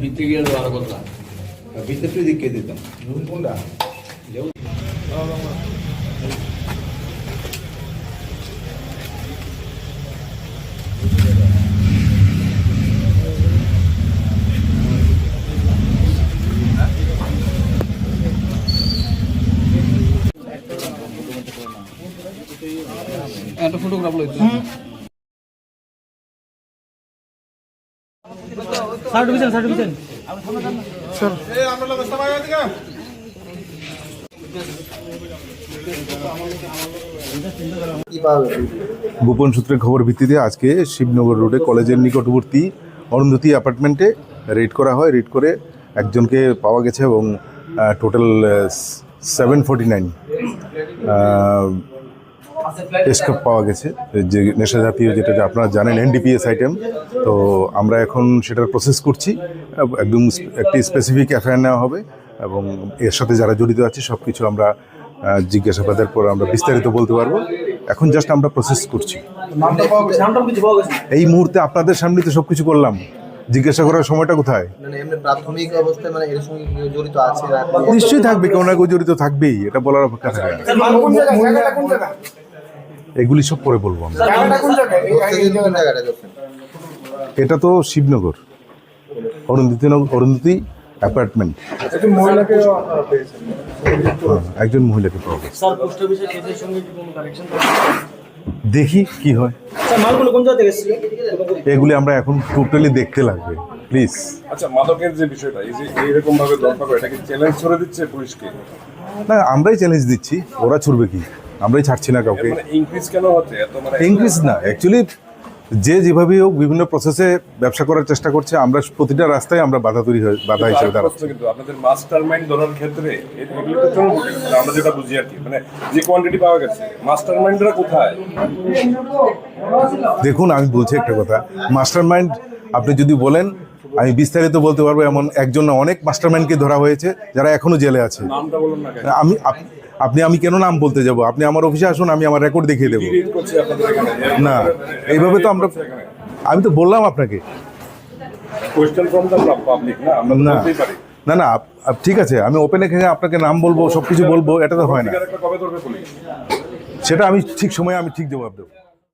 ভিতরে গিয়ে আর কথা ভিতরে দিকে দিতাম কোনটা একটা ফটোগ্রাফ লইতে সার্টিফিকেট স্যার এই আমরা লোক সবাই আইদিকে গোপন সূত্রে খবর ভিত্তিতে আজকে শিবনগর রোডে কলেজের নিকটবর্তী অরুন্ধতী অ্যাপার্টমেন্টে রেড করা হয়। রেড করে একজনকে পাওয়া গেছে এবং টোটাল 749 স্কাপ পাওয়া গেছে, যে নেশা জাতীয়, যেটা আপনারা জানেন এনডিপিএস আইটেম। তো আমরা এখন সেটার প্রসেস করছি, একদম একটি স্পেসিফিক এফআইআর নেওয়া হবে এবং এর সাথে যারা জড়িত আছে সব কিছু আমরা জিজ্ঞাসাবাদের পর আমরা বিস্তারিত বলতে পারবো। এখন জাস্ট আমরা প্রসেস করছি। এই মুহূর্তে আপনাদের সামনে তো সব কিছু করলাম, জিজ্ঞাসা করার সময়টা কোথায়? প্রাথমিক অবস্থায় এর সঙ্গে জড়িত আছে নিশ্চয়ই থাকবে, কেউ না কেউ জড়িত থাকবেই, এটা বলার অপেক্ষা থাকে না। এগুলি সব পরে বলবো আমরা। এটা তো শিবনগর অরুন্ধতী অ্যাপার্টমেন্ট। একজন মহিলাকে পাওয়া গেছে। দেখি কি হয়। এগুলি আমরা এখন টোটালি দেখতে লাগবে, প্লিজ। আচ্ছা, মাদকের যে বিষয়টা, এই যে এইরকম ভাবে দরকার, এটা কি চ্যালেঞ্জ করে দিচ্ছে পুলিশকে? না, আমরাই চ্যালেঞ্জ দিচ্ছি, ওরা ছুড়বে কি? আমরাই ছাড়ছি না কাউকে। ইনক্রিজ কেন হচ্ছে এত? ইনক্রিজ না, অ্যাকচুয়ালি যে যেভাবে হোক বিভিন্ন প্রসেসে ব্যবসা করার চেষ্টা করছে, আমরা প্রতিটা রাস্তায় আমরা বাধা হিসেবে দাঁড়াচ্ছি। কিন্তু আপনাদের মাস্টার মাইন্ড ধরার ক্ষেত্রে আমরা যেটা বুঝি আর কি, যে কোয়ান্টিটি পাওয়া গেছে, মাস্টার মাইন্ডরা কোথায়? দেখুন, আমি বলছি একটা কথা, মাস্টার মাইন্ড আপনি যদি বলেন আমি বিস্তারিত বলতে পারবো। এমন একজন না, অনেক মাস্টার মাইন্ডকে ধরা হয়েছে যারা এখনো জেলে আছে। নামটা বলুন না। আমি কেন নাম বলতে যাব? আপনি আমার অফিসে আসুন, আমি আমার রেকর্ড দেখিয়ে দেবো। না, এইভাবে তো আমি তো বললাম আপনাকে। না না, ঠিক আছে, আমি ওপেনে আপনাকে নাম বলবো, সবকিছু বলবো, এটা তো হয় না। সেটা আমি ঠিক সময়ে ঠিক জবাব দেবো।